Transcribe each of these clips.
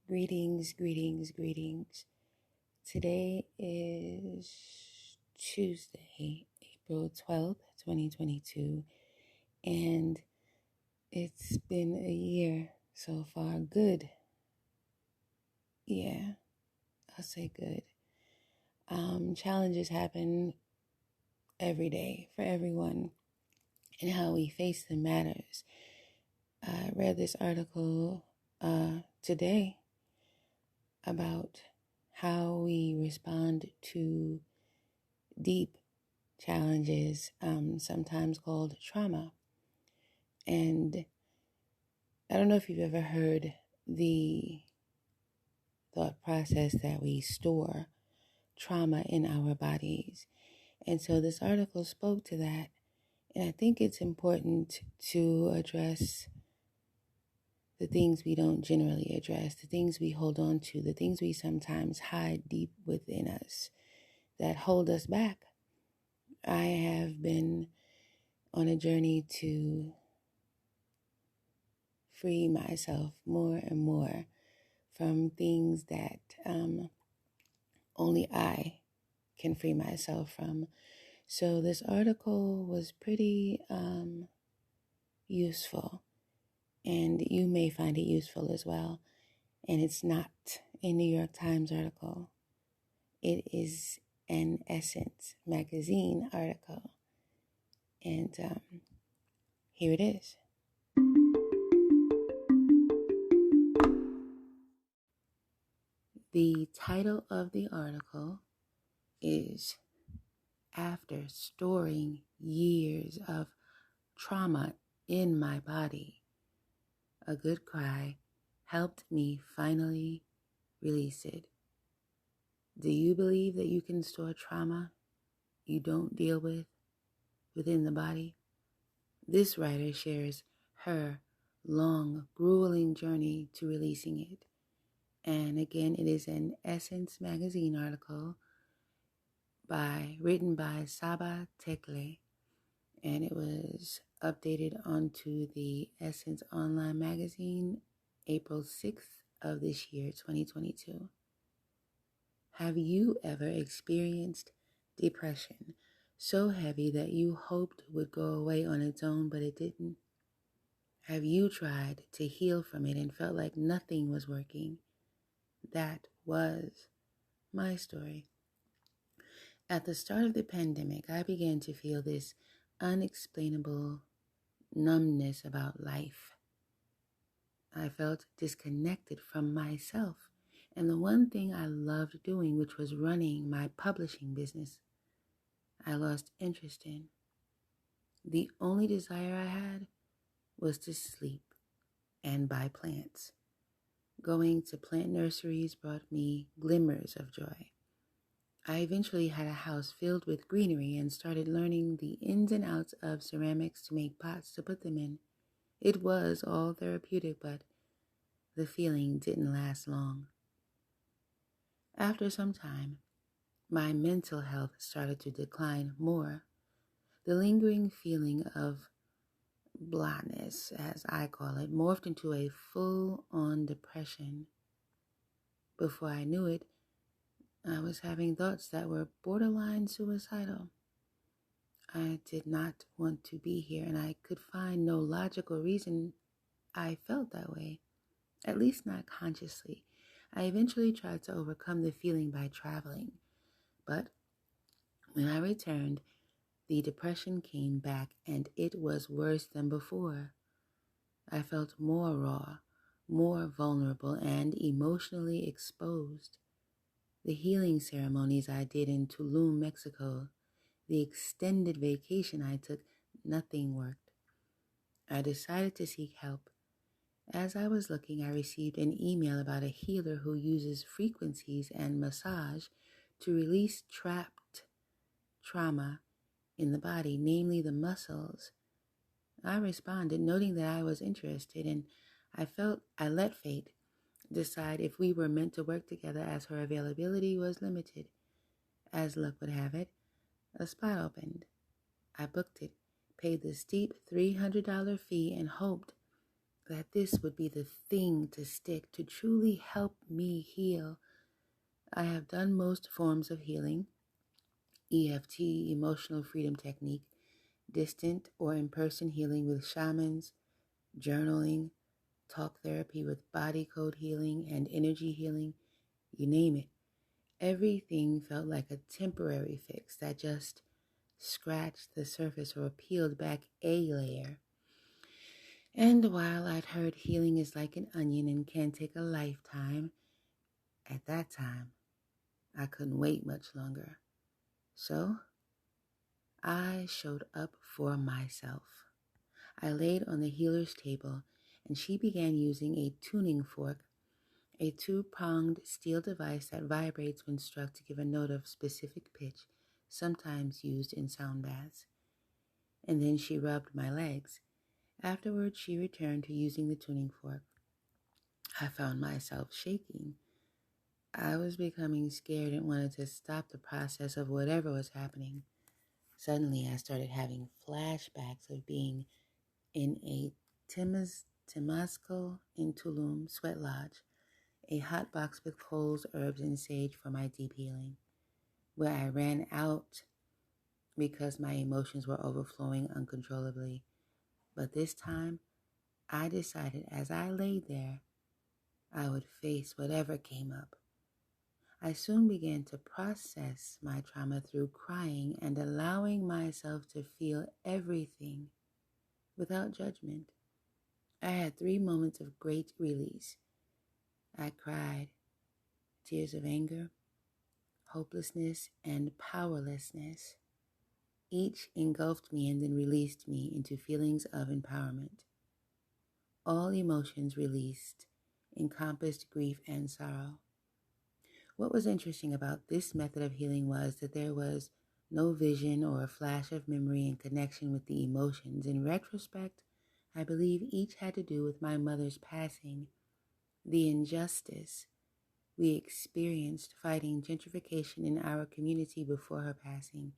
Greetings, greetings, greetings. Today is Tuesday, April 12th, 2022, and it's been a year so far. Good. Yeah, I'll say good. Challenges happen every day for everyone, and how we face them matters. I read this article today about how we respond to deep challenges, sometimes called trauma. And I don't know if you've ever heard the thought process that we store trauma in our bodies. And so this article spoke to that. And I think it's important to address the things we don't generally address, the things we hold on to, the things we sometimes hide deep within us that hold us back. I have been on a journey to free myself more and more from things that only I can free myself from. So this article was pretty useful, and you may find it useful as well. And it's not a New York Times article. It is an Essence magazine article. And here it is. The title of the article is "After Storing Years of Trauma in My Body, a Good Cry Helped Me Finally Release It." Do you believe that you can store trauma you don't deal with within the body? This writer shares her long, grueling journey to releasing it. And again, it is an Essence magazine article written by Saba Tekle, and it was updated onto the Essence online magazine April 6th of this year, 2022. Have you ever experienced depression so heavy that you hoped would go away on its own, but it didn't? Have you tried to heal from it and felt like nothing was working? That was my story. At the start of the pandemic, I began to feel this unexplainable numbness about life. I felt disconnected from myself and the one thing I loved doing, which was running my publishing business, I lost interest in. The only desire I had was to sleep and buy plants. Going to plant nurseries brought me glimmers of joy. I eventually had a house filled with greenery and started learning the ins and outs of ceramics to make pots to put them in. It was all therapeutic, but the feeling didn't last long. After some time, my mental health started to decline more. The lingering feeling of blahness, as I call it, morphed into a full-on depression. Before I knew it, I was having thoughts that were borderline suicidal. I did not want to be here, and I could find no logical reason I felt that way, at least not consciously. I eventually tried to overcome the feeling by traveling, but when I returned, the depression came back, and it was worse than before. I felt more raw, more vulnerable, and emotionally exposed. The healing ceremonies I did in Tulum, Mexico, the extended vacation I took, nothing worked. I decided to seek help. As I was looking, I received an email about a healer who uses frequencies and massage to release trapped trauma in the body, namely the muscles. I responded, noting that I was interested, and I let fate decide if we were meant to work together, as her availability was limited. As luck would have it, a spot opened. I booked it, paid the steep $300 fee, and hoped that this would be the thing to stick to truly help me heal. I have done most forms of healing: EFT, emotional freedom technique, distant or in person healing with shamans, journaling, talk therapy with body code healing and energy healing, you name it. Everything felt like a temporary fix that just scratched the surface or peeled back a layer. And while I'd heard healing is like an onion and can take a lifetime, at that time, I couldn't wait much longer. So I showed up for myself. I laid on the healer's table and she began using a tuning fork, a two-pronged steel device that vibrates when struck to give a note of specific pitch, sometimes used in sound baths. And then she rubbed my legs. Afterwards, she returned to using the tuning fork. I found myself shaking. I was becoming scared and wanted to stop the process of whatever was happening. Suddenly, I started having flashbacks of being in a Temasco in Tulum sweat lodge, a hot box with coals, herbs, and sage for my deep healing, where I ran out because my emotions were overflowing uncontrollably. But this time, I decided as I lay there, I would face whatever came up. I soon began to process my trauma through crying and allowing myself to feel everything without judgment. I had 3 moments of great release. I cried tears of anger, hopelessness, and powerlessness. Each engulfed me and then released me into feelings of empowerment. All emotions released encompassed grief and sorrow. What was interesting about this method of healing was that there was no vision or a flash of memory in connection with the emotions. In retrospect, I believe each had to do with my mother's passing, the injustice we experienced fighting gentrification in our community before her passing,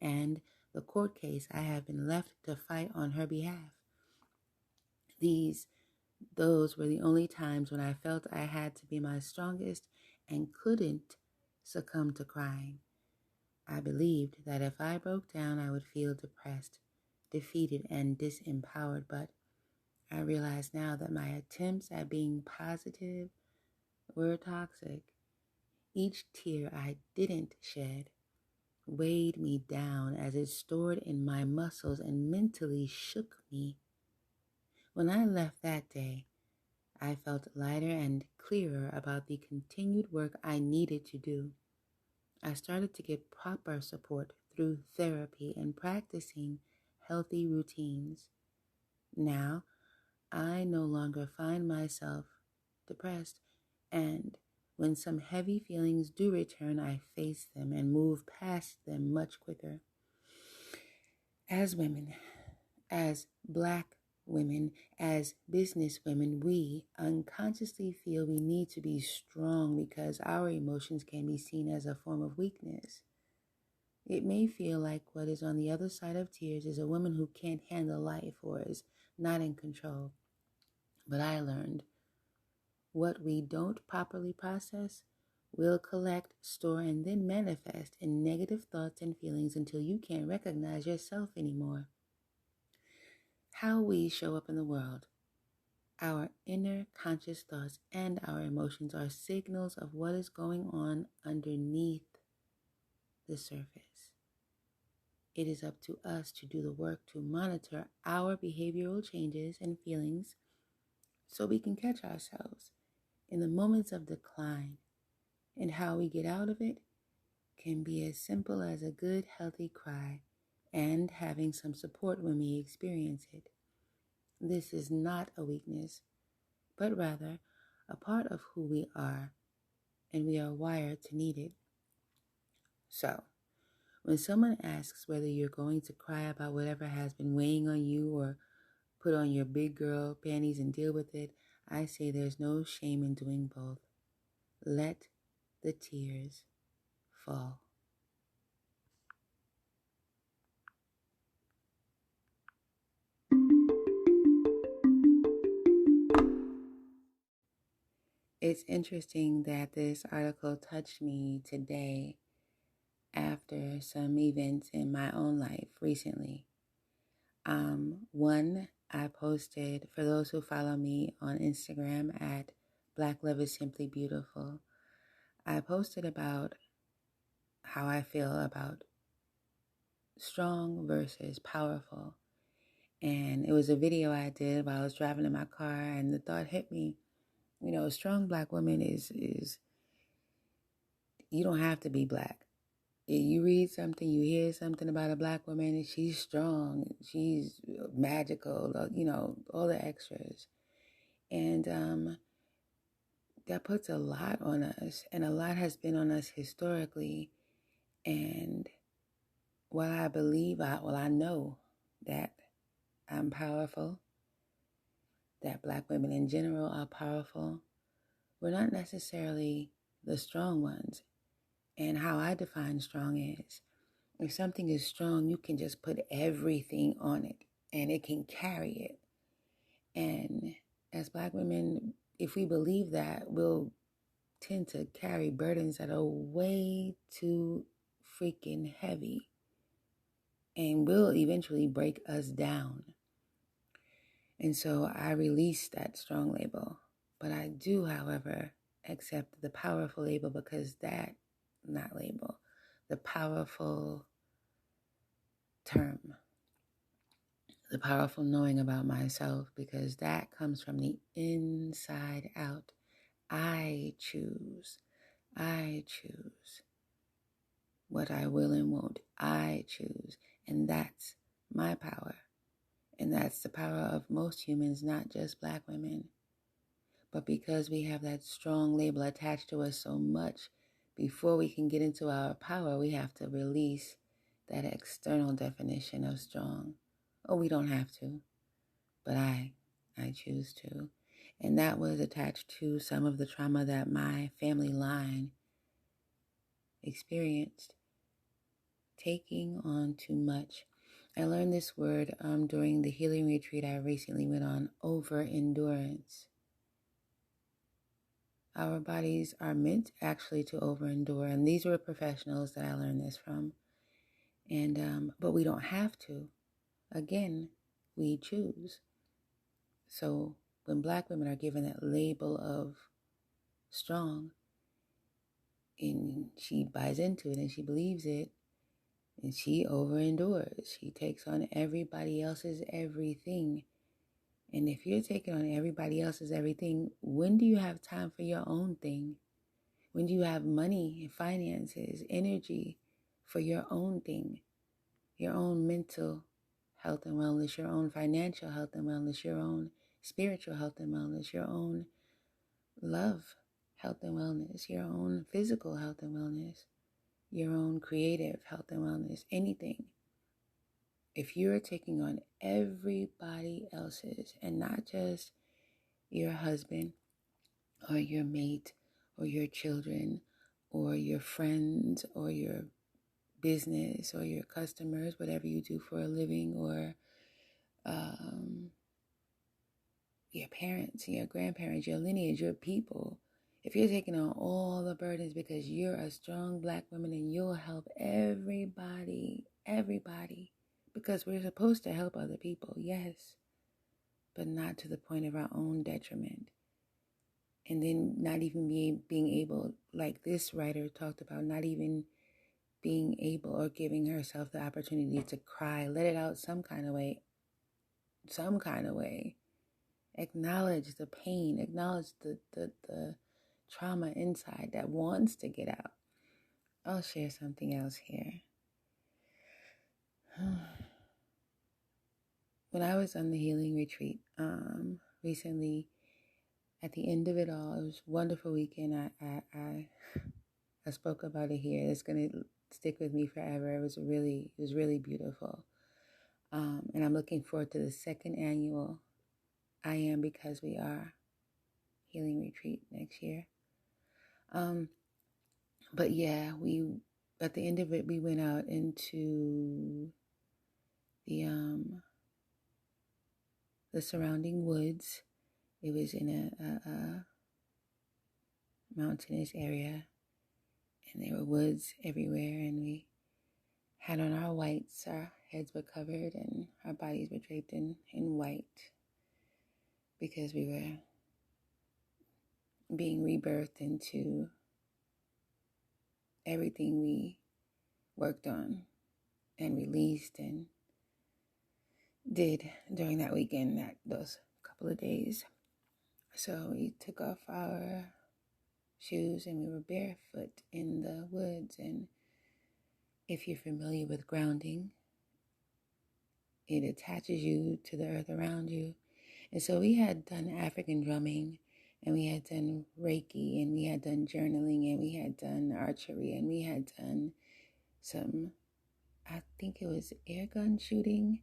and the court case I have been left to fight on her behalf. Those were the only times when I felt I had to be my strongest and couldn't succumb to crying. I believed that if I broke down, I would feel depressed, defeated, and disempowered, but I realize now that my attempts at being positive were toxic. Each tear I didn't shed weighed me down as it stored in my muscles and mentally shook me. When I left that day, I felt lighter and clearer about the continued work I needed to do. I started to get proper support through therapy and practicing healthy routines. Now, I no longer find myself depressed, and when some heavy feelings do return, I face them and move past them much quicker. As women, as Black women, as business women, we unconsciously feel we need to be strong because our emotions can be seen as a form of weakness. It may feel like what is on the other side of tears is a woman who can't handle life or is not in control. But I learned what we don't properly process will collect, store, and then manifest in negative thoughts and feelings until you can't recognize yourself anymore. How we show up in the world, our inner conscious thoughts and our emotions are signals of what is going on underneath the surface. It is up to us to do the work to monitor our behavioral changes and feelings so we can catch ourselves in the moments of decline, and how we get out of it can be as simple as a good, healthy cry and having some support when we experience it. This is not a weakness, but rather a part of who we are, and we are wired to need it. So, when someone asks whether you're going to cry about whatever has been weighing on you or put on your big girl panties and deal with it, I say there's no shame in doing both. Let the tears fall. it's interesting that this article touched me today after some events in my own life recently. One, I posted, for those who follow me on Instagram at BLisB Simply Beautiful, I posted about how I feel about strong versus powerful. And it was a video I did while I was driving in my car, and the thought hit me, a strong Black woman is you don't have to be Black. You read something, you hear something about a Black woman, and she's strong, she's magical, all the extras. And that puts a lot on us, and a lot has been on us historically. And while I know that I'm powerful, that Black women in general are powerful, we're not necessarily the strong ones. And how I define strong is, if something is strong, you can just put everything on it and it can carry it. And as Black women, if we believe that, we'll tend to carry burdens that are way too freaking heavy and will eventually break us down. And so I release that strong label. But I do, however, accept the powerful label, because that, not label, the powerful term, the powerful knowing about myself, because that comes from the inside out. I choose what I will and won't. I choose. And that's my power. And that's the power of most humans, not just Black women. But because we have that strong label attached to us so much, before we can get into our power, we have to release that external definition of strong. Oh, we don't have to, but I choose to. And that was attached to some of the trauma that my family line experienced. Taking on too much. I learned this word during the healing retreat I recently went on, over endurance. Our bodies are meant actually to over endure, and these were professionals that I learned this from. And but we don't have to. Again, we choose. So when Black women are given that label of strong, and she buys into it and she believes it, and she over endures, she takes on everybody else's everything. And if you're taking on everybody else's everything, when do you have time for your own thing? When do you have money, finances, energy for your own thing? Your own mental health and wellness, your own financial health and wellness, your own spiritual health and wellness, your own love, health and wellness, your own physical health and wellness, your own creative health and wellness, anything. If you're taking on everybody else's, and not just your husband or your mate or your children or your friends or your business or your customers, whatever you do for a living, or your parents, your grandparents, your lineage, your people, if you're taking on all the burdens because you're a strong Black woman and you'll help everybody, because we're supposed to help other people, yes, but not to the point of our own detriment. And then not even being able, like this writer talked about, not even being able or giving herself the opportunity to cry, let it out some kind of way. Acknowledge the pain, acknowledge the trauma inside that wants to get out. I'll share something else here. When I was on the healing retreat recently, at the end of it all, it was a wonderful weekend. I spoke about it here. It's gonna stick with me forever. It was really beautiful. And I'm looking forward to the second annual I Am Because We Are healing retreat next year. But yeah, at the end of it, we went out into the surrounding woods. It was in mountainous area, and there were woods everywhere, and we had on our whites. Our heads were covered and our bodies were draped in white because we were being rebirthed into everything we worked on and released and did during that weekend, those couple of days. So we took off our shoes and we were barefoot in the woods. And if you're familiar with grounding, it attaches you to the earth around you. And so we had done African drumming, and we had done Reiki, and we had done journaling, and we had done archery, and we had done some, I think it was air gun shooting,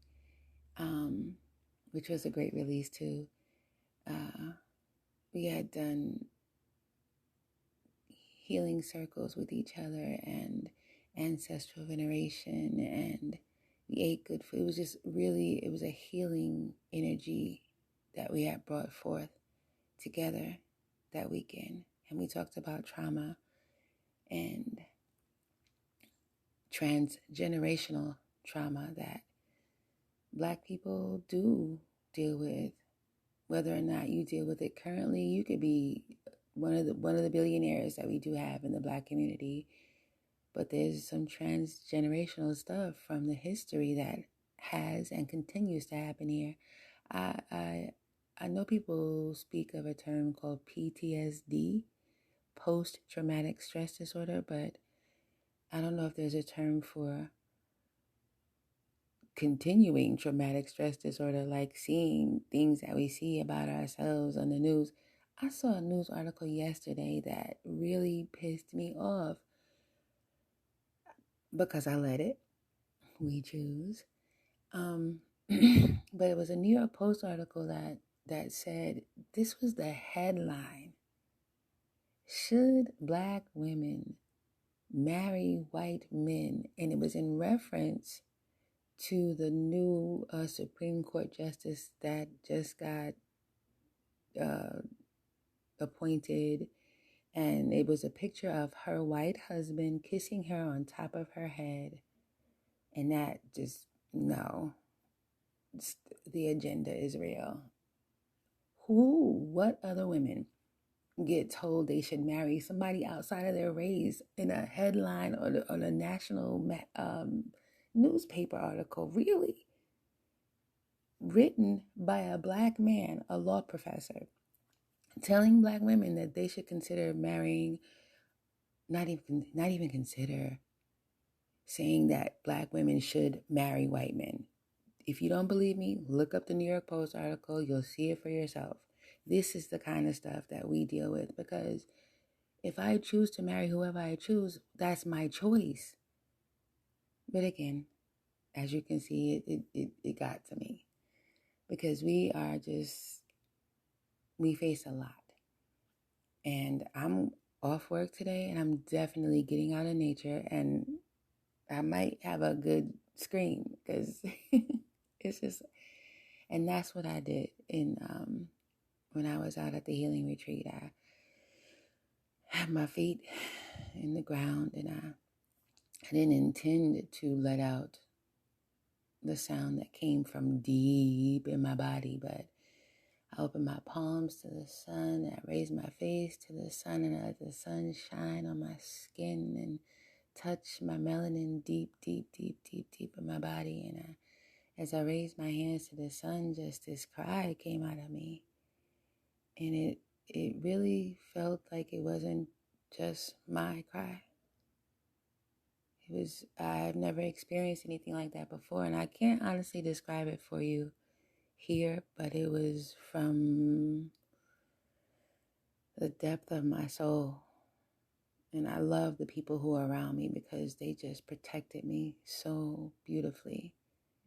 which was a great release too. We had done healing circles with each other and ancestral veneration, and we ate good food. It was just really, it was a healing energy that we had brought forth together that weekend. And we talked about trauma and transgenerational trauma that Black people do deal with. Whether or not you deal with it currently, you could be one of the billionaires that we do have in the Black community, but there's some transgenerational stuff from the history that has and continues to happen here. I know people speak of a term called PTSD, post-traumatic stress disorder, but I don't know if there's a term for continuing traumatic stress disorder, like seeing things that we see about ourselves on the news. I saw a news article yesterday that really pissed me off because I let it. We choose. But it was a New York Post article that said, this was the headline: should Black women marry white men? And it was in reference to the new Supreme Court justice that just got appointed. And it was a picture of her white husband kissing her on top of her head. And that just, no, the agenda is real. What other women get told they should marry somebody outside of their race in a headline on a national newspaper article? Really? Written by a Black man, a law professor, telling Black women that they should consider marrying, not even consider, saying that Black women should marry white men. If you don't believe me, look up the New York Post article. You'll see it for yourself. This is the kind of stuff that we deal with, because if I choose to marry whoever I choose, that's my choice. But again, as you can see, it got to me, because we face a lot. And I'm off work today, and I'm definitely getting out in nature, and I might have a good scream because it's just, and that's what I did when I was out at the healing retreat. I had my feet in the ground, and I didn't intend to let out the sound that came from deep in my body, but I opened my palms to the sun, I raised my face to the sun, and I let the sun shine on my skin and touch my melanin deep, deep, deep, deep, deep in my body. And as I raised my hands to the sun, just this cry came out of me. And it really felt like it wasn't just my cry. I've never experienced anything like that before, and I can't honestly describe it for you here, but it was from the depth of my soul. And I love the people who are around me because they just protected me so beautifully,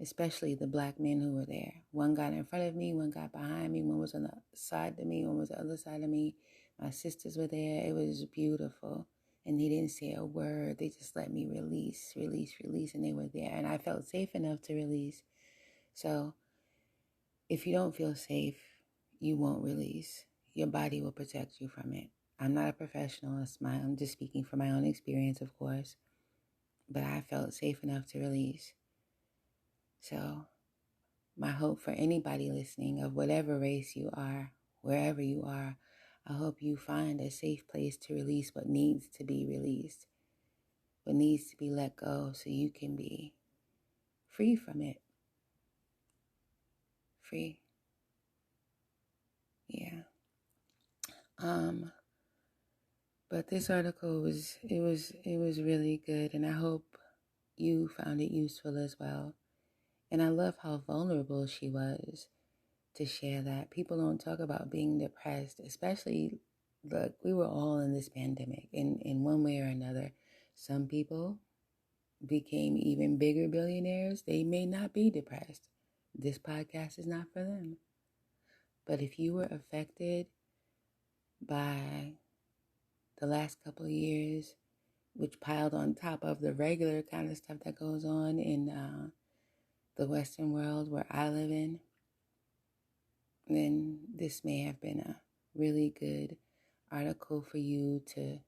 especially the Black men who were there. One got in front of me, one got behind me, one was on the side of me, one was on the other side of me. My sisters were there. It was beautiful. And they didn't say a word. They just let me release, and they were there. And I felt safe enough to release. So if you don't feel safe, you won't release. Your body will protect you from it. I'm not a professional. I'm just speaking from my own experience, of course. But I felt safe enough to release. So my hope for anybody listening, of whatever race you are, wherever you are, I hope you find a safe place to release what needs to be released, what needs to be let go, so you can be free from it. Free. Yeah. But this article was really good, and I hope you found it useful as well. And I love how vulnerable she was to share that. People don't talk about being depressed, especially, look, we were all in this pandemic in one way or another. Some people became even bigger billionaires. They may not be depressed. This podcast is not for them. But if you were affected by the last couple of years, which piled on top of the regular kind of stuff that goes on in the Western world where I live in, then this may have been a really good article for you to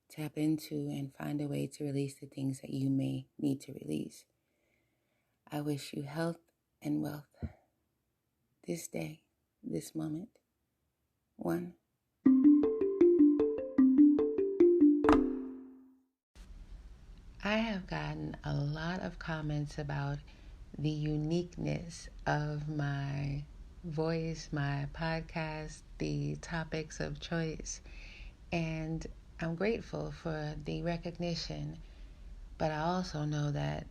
tap into and find a way to release the things that you may need to release. I wish you health and wealth this day, this moment. 1. I have gotten a lot of comments about the uniqueness of my voice, my podcast, the topics of choice, and I'm grateful for the recognition. But I also know that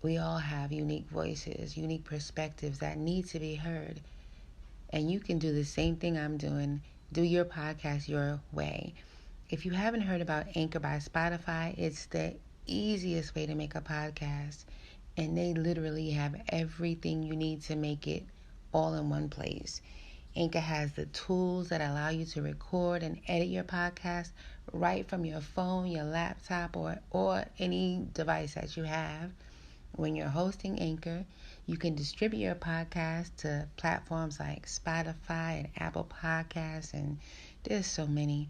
we all have unique voices, unique perspectives that need to be heard. And you can do the same thing I'm doing. Do your podcast your way. If you haven't heard about Anchor by Spotify, it's the easiest way to make a podcast. And they literally have everything you need to make it all in one place. Anchor has the tools that allow you to record and edit your podcast right from your phone, your laptop, or any device that you have. When you're hosting Anchor, you can distribute your podcast to platforms like Spotify and Apple Podcasts, and there's so many.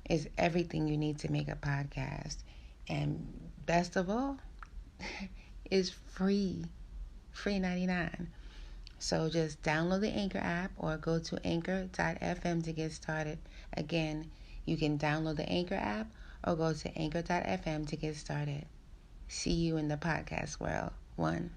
It's everything you need to make a podcast. And best of all, it's free. Free 99. So just download the Anchor app or go to anchor.fm to get started. Again, you can download the Anchor app or go to anchor.fm to get started. See you in the podcast world. 1.